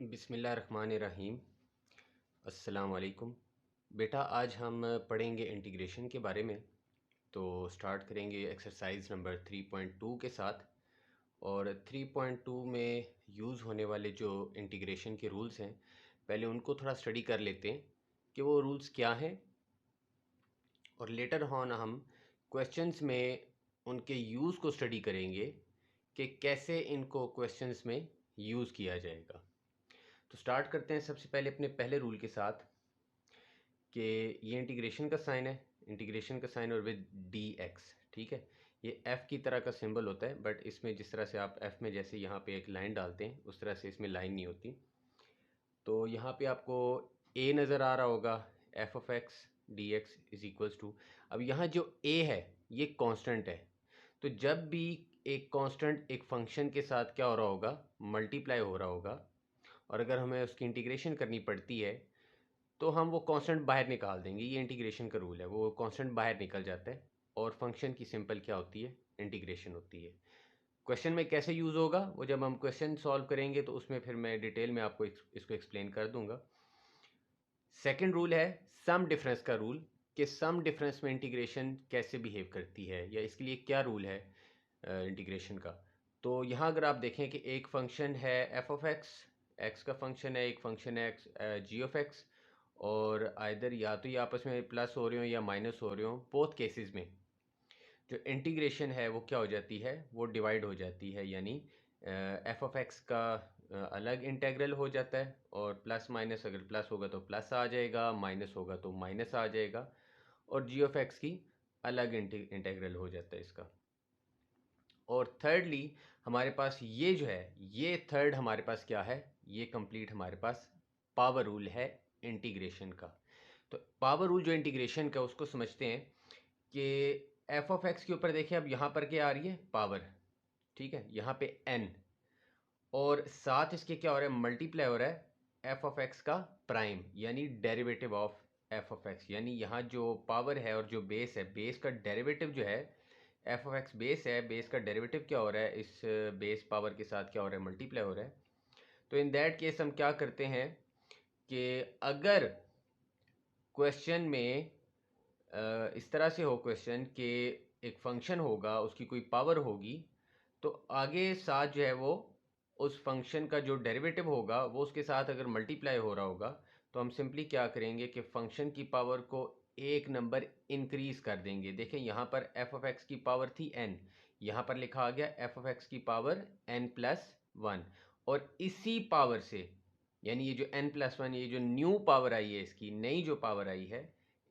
बिस्मिल्लाहिर्रहमानिर्रहीम। अस्सलाम वालेकुम। बेटा, आज हम पढ़ेंगे इंटीग्रेशन के बारे में। तो स्टार्ट करेंगे एक्सरसाइज नंबर 3.2 के साथ। और 3.2 में यूज़ होने वाले जो इंटीग्रेशन के रूल्स हैं, पहले उनको थोड़ा स्टडी कर लेते हैं कि वो रूल्स क्या हैं, और लेटर ऑन हम क्वेश्चंस में उनके यूज़ को स्टडी करेंगे कि कैसे इनको क्वेश्चंस में यूज़ किया जाएगा। तो स्टार्ट करते हैं सबसे पहले अपने पहले रूल के साथ कि ये इंटीग्रेशन का साइन है, इंटीग्रेशन का साइन और विद डी एक्स। ठीक है, ये एफ़ की तरह का सिंबल होता है, बट इसमें जिस तरह से आप एफ़ में जैसे यहाँ पे एक लाइन डालते हैं उस तरह से इसमें लाइन नहीं होती। तो यहाँ पे आपको ए नज़र आ रहा होगा, f of x d x is equals to. अब यहाँ जो ए है ये कांस्टेंट है, तो जब भी एक कांस्टेंट एक फंक्शन के साथ क्या हो रहा होगा, मल्टीप्लाई हो रहा होगा, और अगर हमें उसकी इंटीग्रेशन करनी पड़ती है तो हम वो कांस्टेंट बाहर निकाल देंगे। ये इंटीग्रेशन का रूल है, वो कांस्टेंट बाहर निकल जाता है और फंक्शन की सिंपल क्या होती है, इंटीग्रेशन होती है। क्वेश्चन में कैसे यूज़ होगा वो जब हम क्वेश्चन सॉल्व करेंगे तो उसमें फिर मैं डिटेल में आपको इसको एक्सप्लेन कर दूंगा। सेकंड रूल है सम डिफरेंस का रूल, कि सम डिफरेंस में इंटीग्रेशन कैसे बिहेव करती है या इसके लिए क्या रूल है इंटीग्रेशन का। तो यहाँ अगर आप देखें कि एक फंक्शन है एफ ऑफ एक्स, एक्स का फंक्शन है, एक फंक्शन है एक्स जी ऑफ एक्स, और आइदर या तो ये आपस में प्लस हो रहे हो या माइनस हो रहे हो, बोथ केसेस में जो इंटीग्रेशन है वो क्या हो जाती है, वो डिवाइड हो जाती है। यानी एफ ऑफ एक्स का अलग इंटेग्रल हो जाता है, और प्लस माइनस, अगर प्लस होगा तो प्लस आ जाएगा, माइनस होगा तो माइनस आ जाएगा, और जी ऑफ एक्स की अलग इंटेग्रल हो जाता है इसका। और थर्डली हमारे पास ये जो है, ये थर्ड हमारे पास क्या है, ये कंप्लीट हमारे पास पावर रूल है इंटीग्रेशन का। तो पावर रूल जो इंटीग्रेशन का उसको समझते हैं कि एफ ऑफ एक्स के ऊपर देखिए, अब यहाँ पर क्या आ रही है, पावर। ठीक है, यहाँ पे एन, और साथ इसके क्या हो रहा है, मल्टीप्लाई हो रहा है एफ ऑफ एक्स का प्राइम, यानी derivative of F of x. यानी यहाँ जो पावर है और जो बेस है, बेस का डेरिवेटिव जो है, एफ ऑफ एक्स बेस है, बेस का डेरिवेटिव क्या हो रहा है, इस बेस पावर के साथ क्या हो रहा है, मल्टीप्लाई हो रहा है। तो इन दैट केस हम क्या करते हैं कि अगर क्वेश्चन में इस तरह से हो क्वेश्चन कि एक फंक्शन होगा, उसकी कोई पावर होगी, तो आगे साथ जो है वो उस फंक्शन का जो डेरिवेटिव होगा वो उसके साथ अगर मल्टीप्लाई हो रहा होगा, तो हम सिंपली क्या करेंगे कि फंक्शन की पावर को एक नंबर इंक्रीज कर देंगे। देखें यहाँ पर एफ ऑफ एक्स की पावर थी एन, यहाँ पर लिखा आ गया एफ ऑफ एक्स की पावर एन प्लस वन, और इसी पावर से, यानी ये जो एन प्लस वन, ये जो न्यू पावर आई है, इसकी नई जो पावर आई है,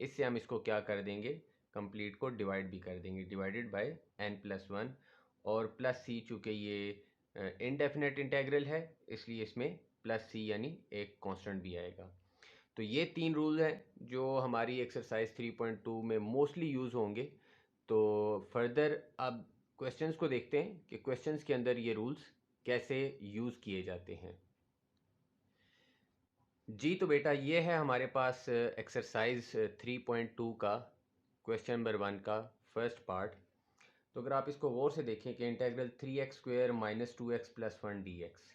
इससे हम इसको क्या कर देंगे, कंप्लीट को डिवाइड भी कर देंगे, divided by n plus one. और प्लस सी, चूँकि ये इनडेफिनेट इंटेग्रल है इसलिए इसमें प्लस सी यानी एक कांस्टेंट भी आएगा। तो ये तीन रूल हैं जो हमारी एक्सरसाइज 3.2 में मोस्टली यूज़ होंगे। तो फर्दर अब क्वेश्चंस को देखते हैं कि क्वेश्चंस के अंदर ये रूल्स कैसे यूज़ किए जाते हैं। जी, तो बेटा ये है हमारे पास एक्सरसाइज 3.2 का क्वेश्चन नंबर 1 का फर्स्ट पार्ट। तो अगर आप इसको गौर से देखें कि integral 3x² minus 2x plus 1 dx,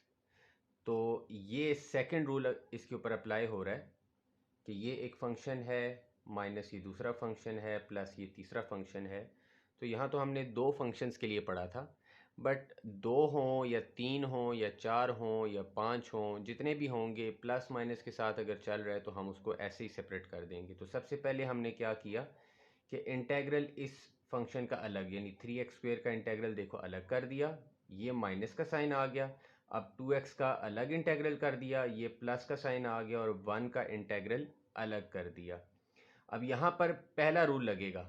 तो ये सेकंड रूल इसके ऊपर अप्लाई हो रहा है कि ये एक फंक्शन है, माइनस ये दूसरा फंक्शन है, प्लस ये तीसरा फंक्शन है। तो यहाँ तो हमने दो फंक्शंस के लिए पढ़ा था, बट दो हों या तीन हों या चार हों या पांच हों, जितने भी होंगे प्लस माइनस के साथ अगर चल रहा है तो हम उसको ऐसे ही सेपरेट कर देंगे। तो सबसे पहले हमने क्या किया कि इंटेग्रल इस फंक्शन का अलग, यानी 3x² का इंटेग्रल देखो अलग कर दिया, ये माइनस का साइन आ गया। अब 2x का अलग इंटेग्रल कर दिया, ये प्लस का साइन आ गया, और 1 का इंटेग्रल अलग कर दिया। अब यहाँ पर पहला रूल लगेगा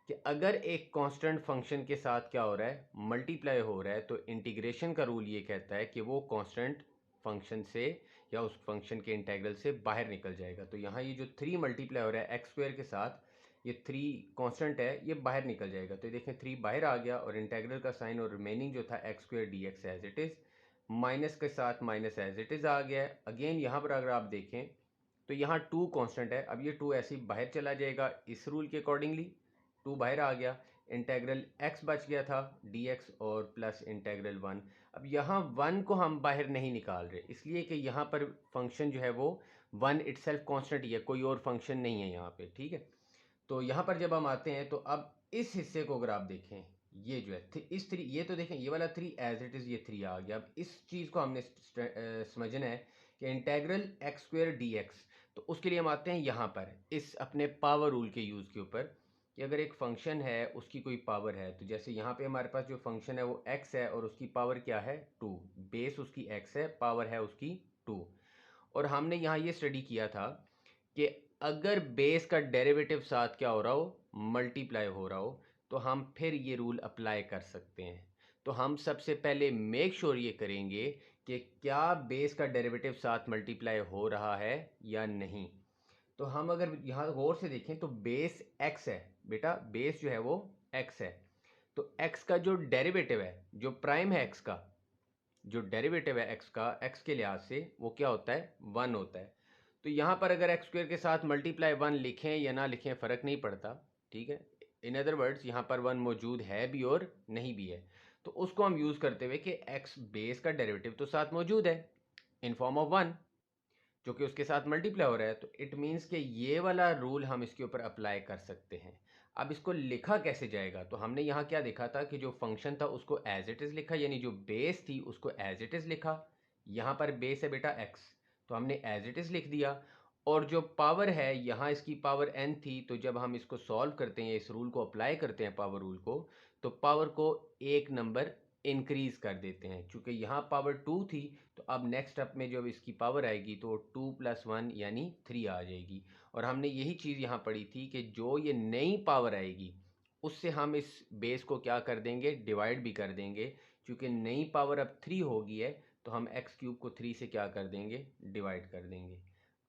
कि अगर एक कांस्टेंट फंक्शन के साथ क्या हो रहा है, मल्टीप्लाई हो रहा है, तो इंटीग्रेशन का रूल ये कहता है कि वो कांस्टेंट फंक्शन से या उस फंक्शन के इंटेग्रल से बाहर निकल जाएगा। तो यहाँ ये जो 3 मल्टीप्लाई हो रहा है x² के साथ, ये 3 कांस्टेंट है, ये बाहर निकल जाएगा। तो देखें 3 बाहर आ गया, और इंटेग्रल का साइन और रिमेनिंग जो था x² dx as it is, minus के साथ माइनस एज इट इज़ आ गया है। अगेन यहाँ पर अगर आप देखें तो यहाँ 2 कांस्टेंट है, अब ये 2 ऐसे ही बाहर चला जाएगा, इस रूल के अकॉर्डिंगली 2 बाहर आ गया। इंटेग्रल x बच गया था dx और प्लस इंटेग्रल 1। अब यहाँ 1 को हम बाहर नहीं निकाल रहे, इसलिए कि यहाँ पर फंक्शन जो है वो 1 इटसेल्फ कांस्टेंट ही है, कोई और फंक्शन नहीं है यहाँ पे, ठीक है। तो यहाँ पर जब हम आते हैं तो अब इस हिस्से को अगर आप देखें, ये जो है इस 3, ये तो देखें ये वाला 3 एज इट इज़ ये 3 आ गया। अब इस चीज़ को हमने समझना है कि integral x square D x, तो उसके लिए हम आते हैं यहाँ पर इस अपने पावर रूल के यूज़ के ऊपर कि अगर एक फंक्शन है उसकी कोई पावर है, तो जैसे यहाँ पे हमारे पास जो फंक्शन है वो x है और उसकी पावर क्या है 2, बेस उसकी x है, पावर है उसकी 2। और हमने यहाँ ये स्टडी किया था कि अगर बेस का डेरिवेटिव साथ क्या हो रहा हो, मल्टीप्लाई हो रहा हो, तो हम फिर ये रूल अप्लाई कर सकते हैं। तो हम सबसे पहले मेक श्योर ये करेंगे कि क्या बेस का डेरिवेटिव साथ मल्टीप्लाई हो रहा है या नहीं। तो हम अगर यहाँ गौर से देखें तो बेस x है बेटा, बेस जो है वो x है, तो x का जो डेरिवेटिव है, जो प्राइम है x का, जो डेरिवेटिव है x का, x के लिहाज से वो क्या होता है 1 होता है। तो यहाँ पर अगर एक्स स्क्वायर के साथ मल्टीप्लाई 1 लिखें या ना लिखें फ़र्क नहीं पड़ता, ठीक है। इन अदर वर्ड्स यहाँ पर 1 मौजूद है भी और नहीं भी है, तो उसको हम यूज़ करते हुए कि x बेस का डेरिवेटिव तो साथ मौजूद है इन फॉर्म ऑफ 1, जो कि उसके साथ मल्टीप्लाई हो रहा है, तो इट मीन्स कि ये वाला रूल हम इसके ऊपर अप्लाई कर सकते हैं। अब इसको लिखा कैसे जाएगा, तो हमने यहाँ क्या देखा था कि जो फंक्शन था उसको एज इट इज़ लिखा, यानी जो बेस थी उसको एज इट इज़ लिखा। यहाँ पर बेस है बेटा x, तो हमने एज इट इज़ लिख दिया। और जो पावर है यहाँ इसकी पावर n थी, तो जब हम इसको सॉल्व करते हैं, इस रूल को अप्लाई करते हैं पावर रूल को, तो पावर को एक नंबर इंक्रीज कर देते हैं। चूँकि यहाँ पावर 2 थी, तो अब नेक्स्ट स्टेप में जब इसकी पावर आएगी तो 2 + 1 यानी 3 आ जाएगी। और हमने यही चीज़ यहाँ पढ़ी थी कि जो ये नई पावर आएगी उससे हम इस बेस को क्या कर देंगे, डिवाइड भी कर देंगे। चूँकि नई पावर अब 3 हो गई है, तो हम x³ को 3 से क्या कर देंगे, डिवाइड कर देंगे।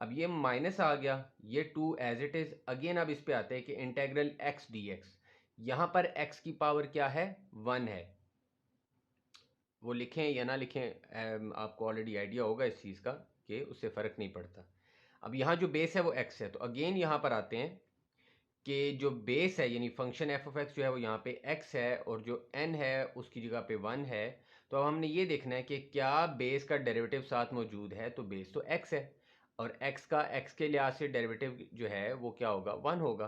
अब ये माइनस आ गया, ये 2 एज इट इज़। अगेन अब इस पे आते हैं कि इंटेग्रल x dx, यहाँ पर x की पावर क्या है 1 है। वो लिखें या ना लिखें आपको ऑलरेडी आइडिया होगा इस चीज़ का कि उससे फ़र्क नहीं पड़ता। अब यहाँ जो बेस है वो x है, तो अगेन यहाँ पर आते हैं कि जो बेस है यानी फंक्शन एफ ऑफ एक्स जो है वो यहाँ पे x है और जो n है उसकी जगह पे 1 है। तो अब हमने ये देखना है कि क्या बेस का डेरिवेटिव साथ मौजूद है, तो बेस तो x है और x का x के लिहाज से डेरिवेटिव जो है वो क्या होगा 1 होगा।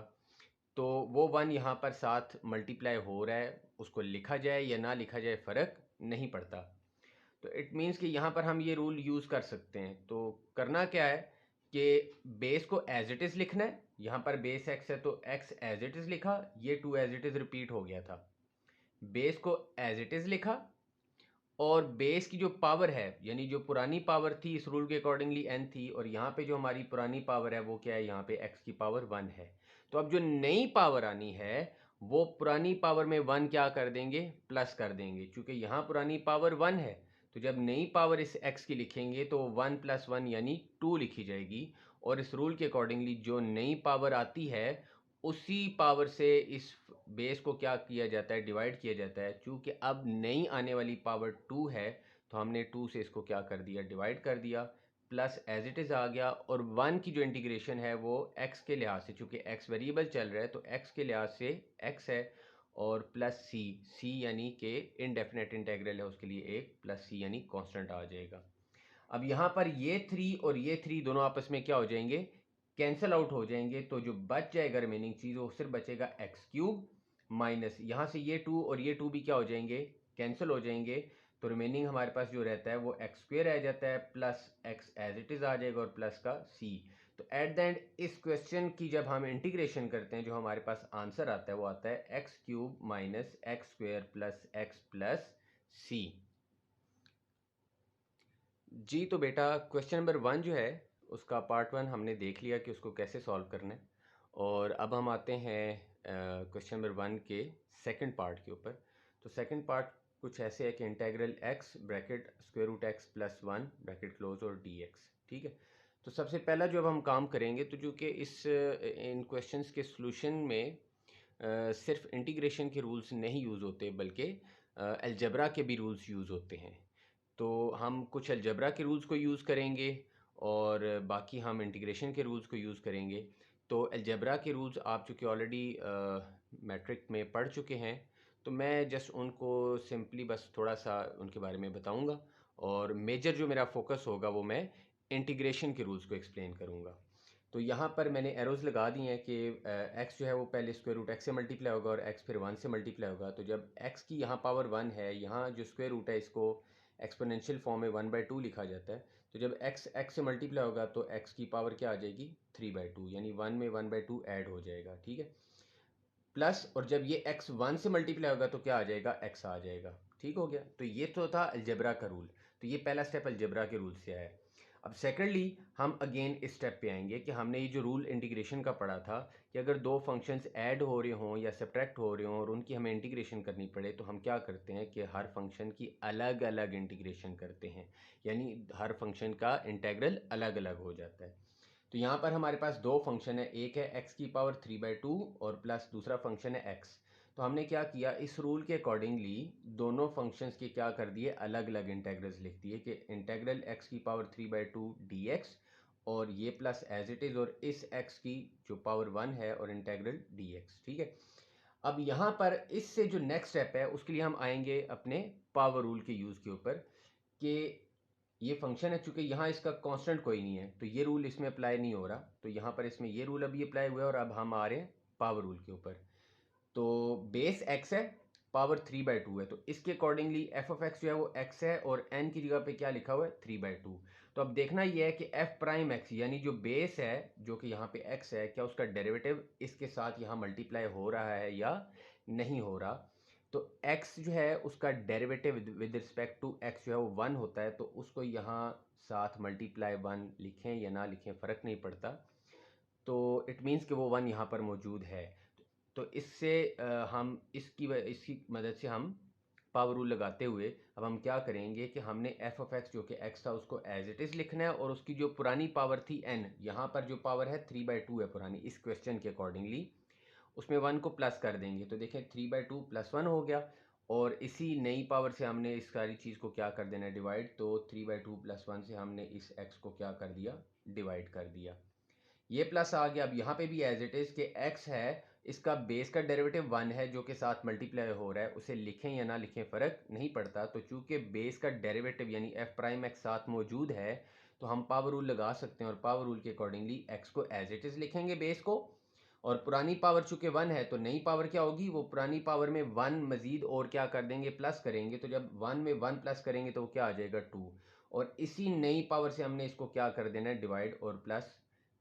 तो वो 1 यहाँ पर साथ मल्टीप्लाई हो रहा है, उसको लिखा जाए या ना लिखा जाए फ़र्क नहीं पड़ता। तो इट मीन्स कि यहाँ पर हम ये रूल यूज़ कर सकते हैं। तो करना क्या है कि बेस को एज इट इज़ लिखना है, यहाँ पर बेस x है तो x एज इट इज़ लिखा, ये 2 एज इट इज़ रिपीट हो गया था। बेस को एज इट इज़ लिखा और बेस की जो पावर है यानी जो पुरानी पावर थी इस रूल के अकॉर्डिंगली n थी, और यहाँ पे जो हमारी पुरानी पावर है वो क्या है, यहाँ पे x की पावर 1 है। तो अब जो नई पावर आनी है वो पुरानी पावर में 1 क्या कर देंगे, प्लस कर देंगे। क्योंकि यहाँ पुरानी पावर 1 है, तो जब नई पावर इस x की लिखेंगे तो 1 + 1 यानी 2 लिखी जाएगी। और इस रूल के अकॉर्डिंगली जो नई पावर आती है उसी पावर से इस बेस को क्या किया जाता है, डिवाइड किया जाता है। चूँकि अब नई आने वाली पावर 2 है, तो हमने 2 से इसको क्या कर दिया, डिवाइड कर दिया, प्लस एज इट इज़ आ गया। और 1 की जो इंटीग्रेशन है वो x के लिहाज से, चूँकि x वेरिएबल चल रहा है तो x के लिहाज से x है, और प्लस c यानी कि इनडेफिनेट इंटेग्रल है उसके लिए एक, प्लस c यानी कांस्टेंट आ जाएगा। अब यहाँ पर ये 3 और ये 3 दोनों आपस में क्या हो जाएंगे, कैंसिल आउट हो जाएंगे। तो जो बच जाएगा रिमेनिंग चीज़ वो सिर्फ बचेगा x³ माइनस यहाँ से ये 2 और ये 2 भी क्या हो जाएंगे, कैंसिल हो जाएंगे। तो रिमेनिंग हमारे पास जो रहता है वो x² आ जाता है, plus x as it is आ जाएगा और प्लस का c। तो एट द एंड इस क्वेश्चन की जब हम इंटीग्रेशन करते हैं जो हमारे पास आंसर आता है वो आता है x³ minus x² plus x plus c। जी तो बेटा क्वेश्चन नंबर 1 जो है उसका पार्ट 1 हमने देख लिया कि उसको कैसे सॉल्व करना है। और अब हम आते हैं क्वेश्चन नंबर 1 के सेकंड पार्ट के ऊपर। तो सेकंड पार्ट कुछ ऐसे है कि integral x bracket square root x plus 1 bracket close और dx, ठीक है। तो सबसे पहला जो अब हम काम करेंगे, तो जो कि इन क्वेश्चंस के सॉल्यूशन में सिर्फ इंटीग्रेशन के रूल्स नहीं यूज़ होते बल्कि अलजेब्रा के भी रूल्स यूज़ होते हैं। तो हम कुछ अलजेब्रा के रूल्स को यूज़ करेंगे और बाकी हम इंटीग्रेशन के रूल्स को यूज़ करेंगे। तो अलजेब्रा के रूल्स आप चूँकि ऑलरेडी मैट्रिक में पढ़ चुके हैं, तो मैं जस्ट उनको सिंपली बस थोड़ा सा उनके बारे में बताऊंगा, और मेजर जो मेरा फोकस होगा वो मैं इंटीग्रेशन के रूल्स को एक्सप्लेन करूंगा। तो यहाँ पर मैंने एरोज लगा दिए हैं कि x जो है वो पहले स्क्वायर रूट x से मल्टीप्लाई होगा और x फिर 1 से मल्टीप्लाई होगा। तो जब x की यहाँ पावर 1 है, यहाँ जो स्क्वायर रूट है इसको एक्सपोनेंशियल फॉर्म में 1/2 लिखा जाता है। तो जब x से मल्टीप्लाई होगा तो x की पावर क्या आ जाएगी 3/2, यानी 1 में 1/2 ऐड हो जाएगा, ठीक है। प्लस, और जब ये x 1 से मल्टीप्लाई होगा तो क्या आ जाएगा, x आ जाएगा, ठीक हो गया। तो ये तो था अलजेब्रा का रूल। तो ये पहला स्टेप अलजेब्रा के रूल से आया। अब सेकेंडली हम अगेन इस स्टेप पे आएंगे कि हमने ये जो रूल इंटीग्रेशन का पढ़ा था कि अगर दो फंक्शंस ऐड हो रहे हों या सब्ट्रैक्ट हो रहे हों और उनकी हमें इंटीग्रेशन करनी पड़े, तो हम क्या करते हैं कि हर फंक्शन की अलग अलग इंटीग्रेशन करते हैं, यानी हर फंक्शन का इंटेग्रल अलग अलग हो जाता है। तो यहाँ पर हमारे पास दो फंक्शन है, एक है x की पावर 3/2 और प्लस दूसरा फंक्शन है x। तो हमने क्या किया, इस रूल के अकॉर्डिंगली दोनों फंक्शंस के क्या कर दिए, अलग अलग इंटेग्रल्स लिख दिए कि इंटेग्रल x की पावर 3/2 dx, और ये प्लस एज इट इज़, और इस x की जो पावर 1 है और इंटेग्रल dx, ठीक है। अब यहाँ पर इससे जो नेक्स्ट स्टेप है उसके लिए हम आएंगे अपने पावर रूल के यूज़ के ऊपर कि ये फंक्शन है, चूंकि यहाँ इसका कांस्टेंट कोई नहीं है तो ये रूल इसमें अप्लाई नहीं हो रहा, तो यहाँ पर इसमें ये रूल अभी अप्लाई हुआ है। और अब हम आ रहे हैं पावर रूल के ऊपर। तो बेस x है, पावर 3/2 है, तो इसके अकॉर्डिंगली एफ ऑफ एक्स जो है वो x है और n की जगह पे क्या लिखा हुआ है 3/2। तो अब देखना ये है कि एफ प्राइम एक्स यानी जो बेस है जो कि यहाँ पे x है, क्या उसका डेरिवेटिव इसके साथ यहाँ मल्टीप्लाई हो रहा है या नहीं हो रहा। तो x जो है उसका derivative with respect to x जो है वो 1 होता है, तो उसको यहाँ साथ मल्टीप्लाई 1 लिखें या ना लिखें फ़र्क नहीं पड़ता। तो इट मीन्स कि वो 1 यहाँ पर मौजूद है। तो इससे हम इसकी मदद से हम पावर रूल लगाते हुए अब हम क्या करेंगे कि हमने एफ ऑफ एक्स जो कि एक्स था उसको एज इट इज़ लिखना है, और उसकी जो पुरानी पावर थी n, यहाँ पर जो पावर है 3/2 है पुरानी इस क्वेश्चन के अकॉर्डिंगली, उसमें 1 को प्लस कर देंगे। तो देखें 3/2 + 1 हो गया, और इसी नई पावर से हमने इस सारी चीज़ को क्या कर देना है डिवाइड। तो 3/2 + 1 से हमने इस x को क्या कर दिया, डिवाइड कर दिया। ये प्लस आ गया। अब यहाँ पे भी एज इट इज़ कि x है, इसका बेस का डेरिवेटिव 1 है जो कि साथ मल्टीप्लाई हो रहा है, उसे लिखें या ना लिखें फ़र्क नहीं पड़ता। तो चूंकि बेस का डेरिवेटिव यानी एफ प्राइम एक्स साथ मौजूद है, तो हम पावर रूल लगा सकते हैं, और पावर रूल के अकॉर्डिंगली x को एज इट इज़ लिखेंगे बेस को, और पुरानी पावर चूंकि 1 है तो नई पावर क्या होगी, वो पुरानी पावर में 1 मज़ीद और क्या कर देंगे, प्लस करेंगे। तो जब 1 में 1 प्लस करेंगे तो वो क्या आ जाएगा 2, और इसी नई पावर से हमने इसको क्या कर देना है डिवाइड, और प्लस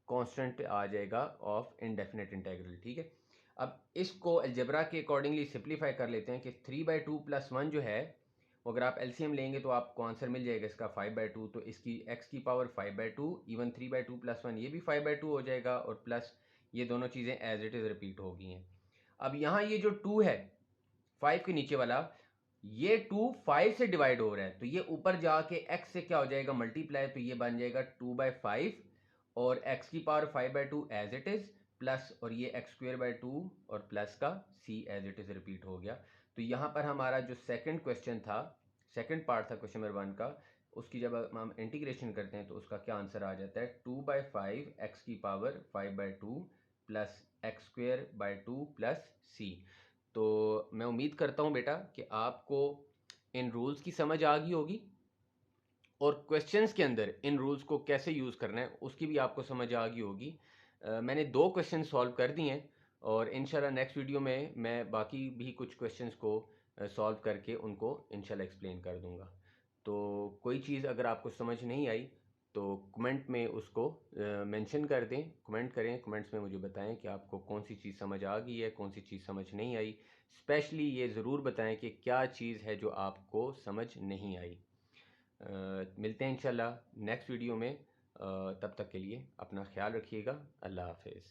कांस्टेंट आ जाएगा ऑफ इनडेफिनेट इंटीग्रल, ठीक है। अब इसको अलजेब्रा के अकॉर्डिंगली सिंप्लीफाई कर लेते हैं कि 3/2 + 1 जो है वो अगर आप एलसीएम लेंगे तो आपको आंसर मिल जाएगा इसका 5/2। तो इसकी x की पावर 5/2 इवन 3/2 + 1 ये भी 5/2 हो जाएगा, और प्लस ये दोनों चीज़ें एज इट इज़ रिपीट हो गई हैं। अब यहाँ ये जो 2 है 5 के नीचे वाला, ये 2 5 से डिवाइड हो रहा है, तो ये ऊपर जाके x से क्या हो जाएगा मल्टीप्लाई, तो ये बन जाएगा 2/5, और x की power 5/2 as it is, plus और ये x²/2 और प्लस का c as it is repeat हो गया। तो यहाँ पर हमारा जो सेकंड क्वेश्चन था, सेकंड पार्ट था क्वेश्चन नंबर 1 का, उसकी जब हम इंटीग्रेशन करते हैं तो उसका क्या आंसर आ जाता है 2/5 x की power 5/2 plus x²/2 plus c। तो मैं उम्मीद करता हूँ बेटा कि आपको इन रूल्स की समझ आ गई होगी, और क्वेश्चंस के अंदर इन रूल्स को कैसे यूज़ करना है उसकी भी आपको समझ आ गई होगी। मैंने 2 क्वेश्चन सॉल्व कर दिए हैं, और इंशाल्लाह नेक्स्ट वीडियो में मैं बाकी भी कुछ क्वेश्चंस को सॉल्व करके उनको इंशाल्लाह एक्सप्लेन कर दूंगा। तो कोई चीज़ अगर आपको समझ नहीं आई तो कमेंट में उसको मेंशन कर दें, कमेंट करें, कमेंट्स में मुझे बताएं कि आपको कौन सी चीज़ समझ आ गई है, कौन सी चीज़ समझ नहीं आई। स्पेशली ये ज़रूर बताएं कि क्या चीज़ है जो आपको समझ नहीं आई। मिलते हैं इंशाल्लाह नेक्स्ट वीडियो में। तब तक के लिए अपना ख्याल रखिएगा। अल्लाह हाफिज़।